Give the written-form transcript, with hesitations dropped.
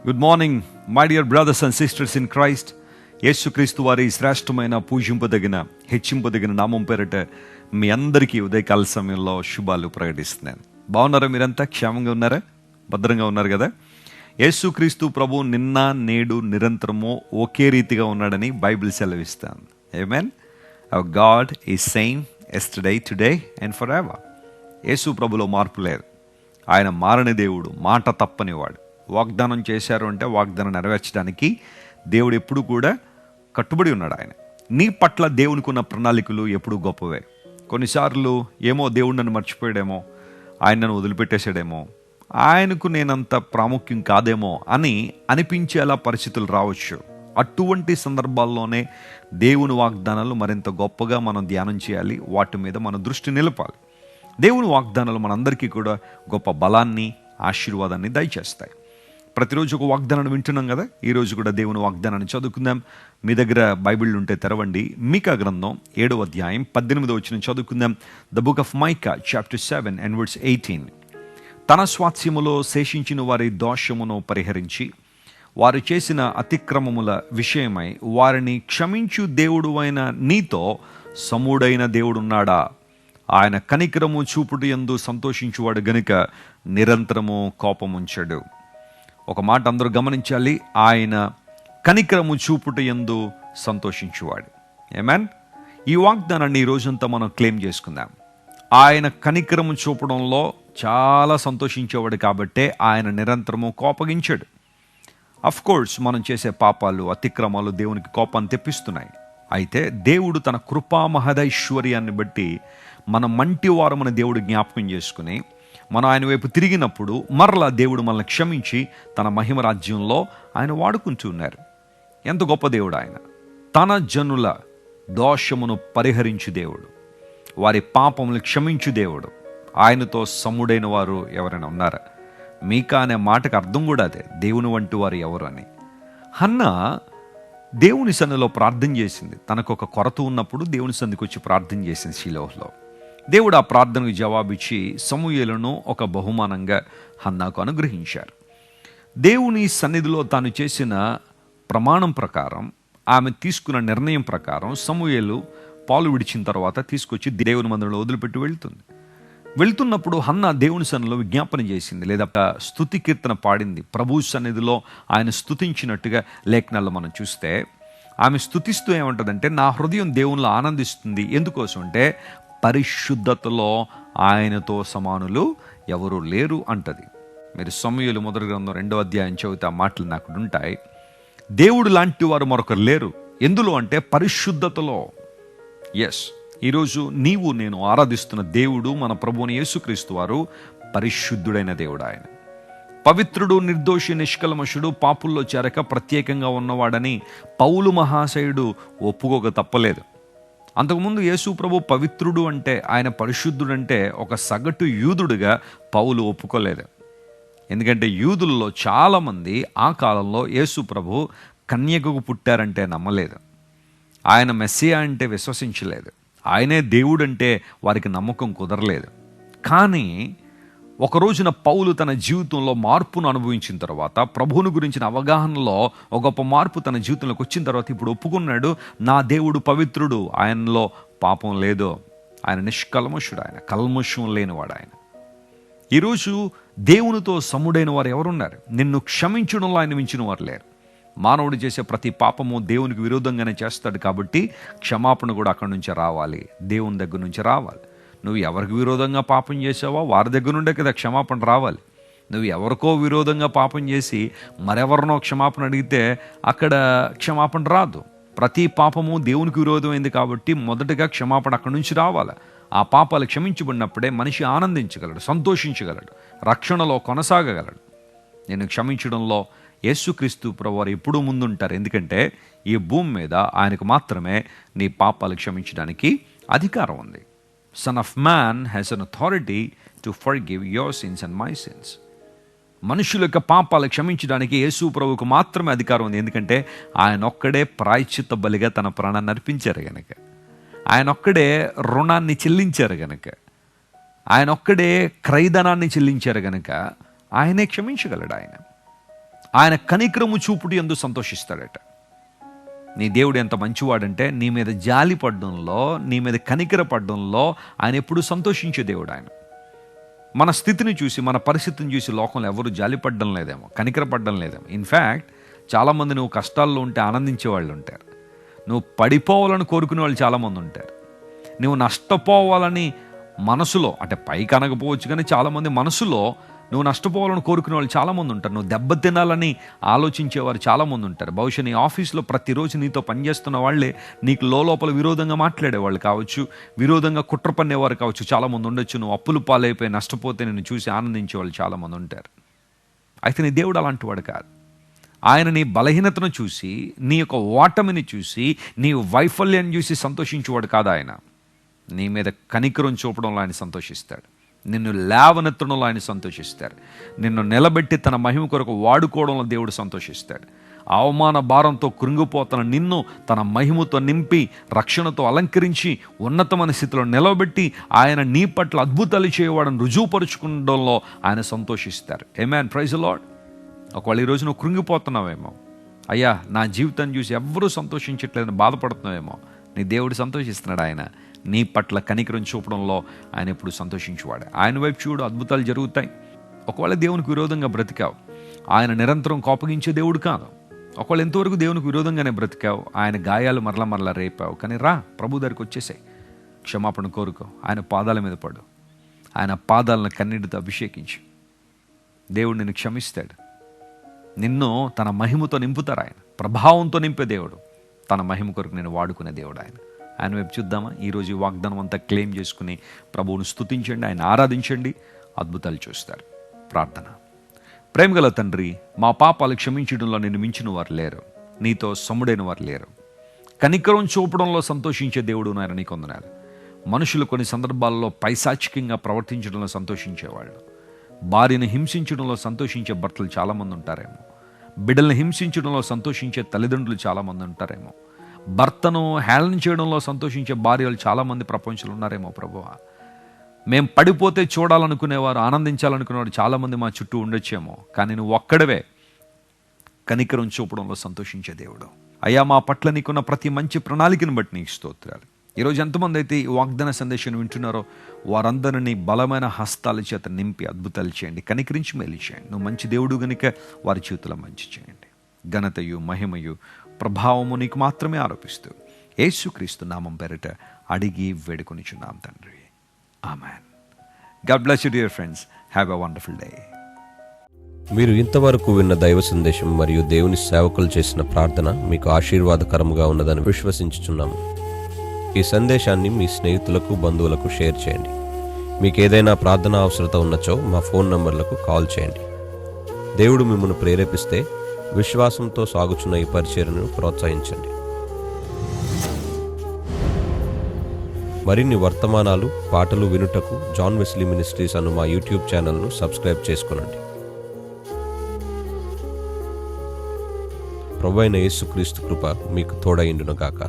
Good morning my dear brothers and sisters in Christ. యేసుక్రీస్తు వారి శ్రేష్టమైన పూజింపదగిన హెచ్చింపదగిన నామం పేరట మీ అందరికీ ఉదయకాల సమయంలో శుభాలు ప్రకటిస్తున్నాను. బాగున్నారా? మీరంతా క్షేమంగా ఉన్నారా? భద్రంగా ఉన్నారు కదా? యేసుక్రీస్తు ప్రభు నిన్న నేడు నిరంతరము ఒకే రీతిగా ఉన్నాడని బైబిల్ సెలవిస్తాను. ఆమేన్. Our God is same yesterday, today and for ever. యేసు ప్రభులో మార్పు లేదు. ఆయన మారని దేవుడు, మాట తప్పనివాడు. వాగ్దానం చేశారు అంటే వాగ్దానం నెరవేర్చడానికి దేవుడు ఎప్పుడు కూడా కట్టుబడి ఉన్నాడు. ఆయన నీ పట్ల దేవునికి ఉన్న ప్రణాళికలు ఎప్పుడు గొప్పవే. కొన్నిసార్లు ఏమో దేవుడు నన్ను మర్చిపోయాడేమో, ఆయన నన్ను వదిలిపెట్టేశాడేమో, ఆయనకు నేనంత ప్రాముఖ్యం కాదేమో అని అనిపించేలా పరిస్థితులు రావచ్చు. అటువంటి సందర్భాల్లోనే దేవుని వాగ్దానాలు మరింత గొప్పగా మనం ధ్యానం చేయాలి, వాటి మీద మన దృష్టి నిలపాలి. దేవుని వాగ్దానాలు మనందరికీ కూడా గొప్ప బలాన్ని, ఆశీర్వాదాన్ని దయచేస్తాయి. ప్రతిరోజు ఒక వాగ్దానాన్ని వింటున్నాం కదా. ఈరోజు కూడా దేవుని వాగ్దానాన్ని చదువుకుందాం. మీ దగ్గర బైబిల్ ఉంటే తెరవండి. మీకా గ్రంథం 7వ అధ్యాయం 18వ వచనం చదువుకుందాం. The book of mica chapter 7 and verse 18. తన స్వాస్థ్యములో శేషించిన వారి దోషమును పరిహరించి వారు చేసిన అతిక్రమముల విషయమై వారిని క్షమించు దేవుడు అయిన నీతో సముడైన దేవుడున్నాడా? ఆయన కనికరము చూపుడు యందు సంతోషించువాడు గనుక నిరంతరము కోపముంచడు. ఒక మాట అందరూ గమనించాలి. ఆయన కనికరము చూపుట యందు సంతోషించువాడు. ఆమేన్. ఈ వాగ్దానాన్ని ఈ రోజంతా మనం క్లెయిమ్ చేసుకుందాం. ఆయన కనికరము చూపడంలో చాలా సంతోషించేవాడు కాబట్టే ఆయన నిరంతరము కోపగించాడు. అఫ్ కోర్స్ మనం చేసే పాపాలు, అతిక్రమాలు దేవునికి కోపాన్ని తెప్పిస్తున్నాయి. అయితే దేవుడు తన కృపా మహదైశ్వర్యాన్ని బట్టి మన మంటి వారమని దేవుడు జ్ఞాపకం చేసుకుని మనం ఆయన వైపు తిరిగినప్పుడు మరలా దేవుడు మనల్ని క్షమించి తన మహిమ రాజ్యంలో ఆయన వాడుకుంటూ ఉన్నారు. ఎంత గొప్ప దేవుడు ఆయన! తన జనుల దోషమును పరిహరించు దేవుడు, వారి పాపములు క్షమించు దేవుడు. ఆయనతో సముడైన వారు ఎవరైనా ఉన్నారా? మీకా అనే మాటకు అర్థం కూడా అదే, దేవుని వంటి వారు ఎవరు అని. హన్నా దేవుని సన్నిధిలో ప్రార్థన చేసింది. తనకు ఒక కొరత ఉన్నప్పుడు దేవుని సన్నిధికి వచ్చి ప్రార్థన చేసింది షిలోహ్లో. దేవుడు ఆ ప్రార్థనకు జవాబిచ్చి సమూయేలును ఒక బహుమానంగా హన్నాకు అనుగ్రహించారు. దేవుని సన్నిధిలో తాను చేసిన ప్రమాణం ప్రకారం, ఆమె తీసుకున్న నిర్ణయం ప్రకారం సమూయేలు పాలు విడిచిన తర్వాత తీసుకొచ్చి దేవుని మందిరంలో వదిలిపెట్టి వెళ్తున్నప్పుడు హన్నా దేవుని సన్నిధిలో విజ్ఞాపన చేసింది, లేదా స్తుతి కీర్తన పాడింది. ప్రభు సన్నిధిలో ఆయన స్తుతించినట్టుగా లేఖనాల్లో మనం చూస్తే ఆమె స్తుతిస్తూ ఏమంటదంటే, నా హృదయం దేవునిలో ఆనందిస్తుంది. ఎందుకోసం అంటే పరిశుద్ధతలో ఆయనతో సమానులు ఎవరు లేరు అంటది. మీరు సమూయేలు మొదటి గ్రంథం 2వ అధ్యాయం చదివితే ఆ మాటలు నాకు ఉంటాయి. దేవుడు లాంటి వారు మరొకరు లేరు. ఎందులో అంటే పరిశుద్ధతలో. ఎస్, ఈరోజు నీవు నేను ఆరాధిస్తున్న దేవుడు, మన ప్రభువుని యేసుక్రీస్తు వారు పరిశుద్ధుడైన దేవుడు. ఆయన పవిత్రుడు, నిర్దోషి, నిష్కల్మషుడు, పాపుల్లో చేరక ప్రత్యేకంగా ఉన్నవాడని పౌలు మహాశయుడు ఒప్పుకోక తప్పలేదు. అంతకుముందు యేసు ప్రభు పవిత్రుడు అంటే, ఆయన పరిశుద్ధుడంటే ఒక సగటు యూదుడుగా పౌలు ఒప్పుకోలేదు. ఎందుకంటే యూదుల్లో చాలామంది ఆ కాలంలో యేసు ప్రభు కన్యకకు పుట్టారంటే నమ్మలేదు. ఆయన మెస్సియా అంటే విశ్వసించలేదు. ఆయనే దేవుడంటే వారికి నమ్మకం కుదరలేదు. కానీ ఒక రోజున పౌలు తన జీవితంలో మార్పును అనుభవించిన తర్వాత, ప్రభువుని గురించిన అవగాహనలో ఒక గొప్ప మార్పు తన జీవితంలోకి వచ్చిన తర్వాత ఇప్పుడు ఒప్పుకున్నాడు, నా దేవుడు పవిత్రుడు, ఆయనలో పాపం లేదు, ఆయన నిష్కల్మషుడు, ఆయన కల్మషం లేనివాడు. ఆయన ఈరోజు దేవునితో సముడైన వారు ఎవరున్నారు? నిన్ను క్షమించడంలో ఆయన మించిన వారు లేరు. మానవుడు చేసే ప్రతి పాపము దేవునికి విరోధంగానే చేస్తాడు. కాబట్టి క్షమాపణ కూడా అక్కడి నుంచే రావాలి, దేవుని దగ్గర నుంచి రావాలి. నువ్వు ఎవరికి విరోధంగా పాపం చేసావో వారి దగ్గర నుండే కదా క్షమాపణ రావాలి. నువ్వు ఎవరికో విరోధంగా పాపం చేసి మరెవరినో క్షమాపణ అడిగితే అక్కడ క్షమాపణ రాదు. ప్రతి పాపము దేవునికి విరోధమైంది కాబట్టి మొదటగా క్షమాపణ అక్కడి నుంచి రావాలి. ఆ పాపాలు క్షమించబడినప్పుడే మనిషి ఆనందించగలడు, సంతోషించగలడు, రక్షణలో కొనసాగగలడు. నేను క్షమించడంలో యేసుక్రీస్తు ప్రభువారు ఎప్పుడూ ముందుంటారు. ఎందుకంటే ఈ భూమి మీద ఆయనకు మాత్రమే నీ పాపాలు క్షమించడానికి అధికారం ఉంది. Son of man has an authority to forgive your sins and my sins. మనుషుల యొక్క పాపాలు క్షమించడానికి యేసు ప్రభువుకు మాత్రమే అధికారం ఉంది. ఎందుకంటే ఆయన ఒక్కడే ప్రాయశ్చిత్త బలిగా తన ప్రాణాన్ని అర్పించారు గనక, ఆయన ఒక్కడే రుణాన్ని చెల్లించారు గనక, ఆయన ఒక్కడే క్రయధనాన్ని చెల్లించారు గనక ఆయనే క్షమించగలడు. ఆయన ఆయన కనికరము చూపుడు యందు సంతోషిస్తాడట. నీ దేవుడు ఎంత మంచివాడంటే నీ మీద జాలి పడడంలో, నీ మీద కనికర పడడంలో ఆయన ఎప్పుడూ సంతోషించే దేవుడు ఆయన. మన స్థితిని చూసి, మన పరిస్థితిని చూసి లోకంలో ఎవరు జాలి పడడం లేదేమో, కనికర పడడం లేదేమో. ఇన్ఫ్యాక్ట్ చాలామంది నువ్వు కష్టాల్లో ఉంటే ఆనందించే వాళ్ళు ఉంటారు, నువ్వు పడిపోవాలని కోరుకునే వాళ్ళు చాలామంది ఉంటారు, నువ్వు నష్టపోవాలని మనసులో, అంటే పైకి అనకపోవచ్చు కానీ చాలామంది మనసులో నువ్వు నష్టపోవాలని కోరుకునే వాళ్ళు చాలామంది ఉంటారు, నువ్వు దెబ్బతినాలని ఆలోచించేవారు చాలామంది ఉంటారు. బహుశా నీ ఆఫీస్లో ప్రతిరోజు నీతో పనిచేస్తున్న వాళ్ళే నీకు లోపల విరోధంగా మాట్లాడేవాళ్ళు కావచ్చు, విరోధంగా కుట్ర పన్నేవారు కావచ్చు, చాలామంది ఉండొచ్చు. నువ్వు అప్పులు పాలైపోయి నష్టపోతే నిన్ను చూసి ఆనందించే వాళ్ళు చాలామంది ఉంటారు. అయితే నీ దేవుడు అలాంటి వాడు కాదు. ఆయన నీ బలహీనతను చూసి, నీ యొక్క ఓటమిని చూసి, నీ వైఫల్యాన్ని చూసి సంతోషించేవాడు కాదు ఆయన. నీ మీద కనికరం చూపడంలో ఆయన సంతోషిస్తాడు, నిన్ను లేవనెత్తడంలో ఆయన సంతోషిస్తాడు, నిన్ను నిలబెట్టి తన మహిమ కొరకు వాడుకోవడంలో దేవుడు సంతోషిస్తాడు. అవమాన భారంతో కృంగిపోతున్న నిన్ను తన మహిమతో నింపి, రక్షణతో అలంకరించి, ఉన్నతమైన స్థితిలో నిలబెట్టి ఆయన నీ పట్ల అద్భుతాలు చేయవాడని రుజువుపరుచుకోవడంలో ఆయన సంతోషిస్తారు. ఆమేన్, ప్రైజ్ ది లార్డ్. ఒకవేళ ఈరోజు నువ్వు కృంగిపోతున్నావేమో, అయ్యా నా జీవితాన్ని చూసి ఎవ్వరూ సంతోషించట్లేదని బాధపడుతున్నావేమో, నీ దేవుడు సంతోషిస్తున్నాడు. ఆయన నీ పట్ల కనికరం చూపడంలో ఆయన ఎప్పుడు సంతోషించేవాడు. ఆయన వైపు చూడు, అద్భుతాలు జరుగుతాయి. ఒకవేళ దేవునికి విరోధంగా బ్రతికావు, ఆయన నిరంతరం కోపగించే దేవుడు కాదు. ఒకవేళ ఎంతవరకు దేవునికి విరోధంగానే బ్రతికావు, ఆయన గాయాలు మరలా రేపావు, కానీ రా ప్రభు దగ్గరికి వచ్చేసాయి, క్షమాపణ కోరుకో, ఆయన పాదాల మీద పడు, ఆయన పాదాలను కన్నీటితో అభిషేకించు. దేవుడు నిన్ను క్షమిస్తాడు, నిన్ను తన మహిమతో నింపుతారు. ఆయన ప్రభావంతో నింపే దేవుడు, తన మహిమ కొరకు నేను వాడుకునే దేవుడు ఆయన. ఆయన వైపు చూద్దామా? ఈరోజు ఈ వాగ్దానం అంతా క్లెయిమ్ చేసుకుని ప్రభువును స్తుతించండి, ఆయన ఆరాధించండి, అద్భుతాలు చూస్తారు. ప్రార్థన. ప్రేమగల తండ్రి, మా పాపాలు క్షమించడంలో నిన్ను మించిన వారు లేరు, నీతో సముడైన వారు లేరు. కనికరం చూపడంలో సంతోషించే దేవుడు నాయన నీకు వందనాలు. మనుషులు కొన్ని సందర్భాల్లో పైశాచికంగా ప్రవర్తించడంలో సంతోషించేవాళ్ళు, భార్యను హింసించడంలో సంతోషించే భర్తలు చాలామంది ఉంటారేమో, బిడ్డలను హింసించడంలో సంతోషించే తల్లిదండ్రులు చాలామంది ఉంటారేమో, భర్తను హేళన చేయడంలో సంతోషించే భార్యలు చాలామంది ప్రపంచంలో ఉన్నారేమో. ప్రభువా, మేము పడిపోతే చూడాలనుకునేవారు, ఆనందించాలనుకునేవారు చాలామంది మా చుట్టూ ఉండొచ్చేమో, కానీ నువ్వు ఒక్కడవే కనికరం చూపడంలో సంతోషించే దేవుడు. అయ్యా, మా పట్ల నీకున్న ప్రతి మంచి ప్రణాళికను బట్టి నీకు స్తోత్రాలు. ఈరోజు ఎంతమంది అయితే ఈ వాగ్దాన సందేశాన్ని వింటున్నారో వారందరినీ బలమైన హస్తాల చేత నింపి అద్భుతాలు చేయండి, కనికరించి మేలు చేయండి. నువ్వు మంచి దేవుడు గనుక వారి చేతుల మంచి చేయండి. ఘనతయు మహిమయు ప్రభావము నీకు మాత్రమే ఆరోపిస్తూ యేసుక్రీస్తు నామం పేరిట అడిగి వేడుకొనిచున్నాం తండ్రి. ఆమేన్. God bless you dear friends. Have a wonderful day. మీరు ఇంతవరకు విన్న దైవ సందేశం మరియు దేవుని సేవకులు చేసిన ప్రార్థన మీకు ఆశీర్వాదకరముగా ఉన్నదని విశ్వసించుచున్నాము. ఈ సందేశాన్ని మీ స్నేహితులకు, బంధువులకు షేర్ చేయండి. మీకు ఏదైనా ప్రార్థన అవసరత ఉన్నచో మా ఫోన్ నంబర్లకు కాల్ చేయండి. దేవుడు మిమ్మల్ని ప్రేరేపిస్తే విశ్వాసంతో సాగుచున్న ఈ పరిచర్యను ప్రోత్సహించండి. మరిన్ని వర్తమానాలు, పాటలు వినుటకు జాన్ వెస్లీ మినిస్ట్రీస్ అను మా యూట్యూబ్ ఛానల్ను సబ్స్క్రైబ్ చేసుకొనండి. ప్రభువైన యేసుక్రీస్తు కృప మీకు తోడైండును గాక.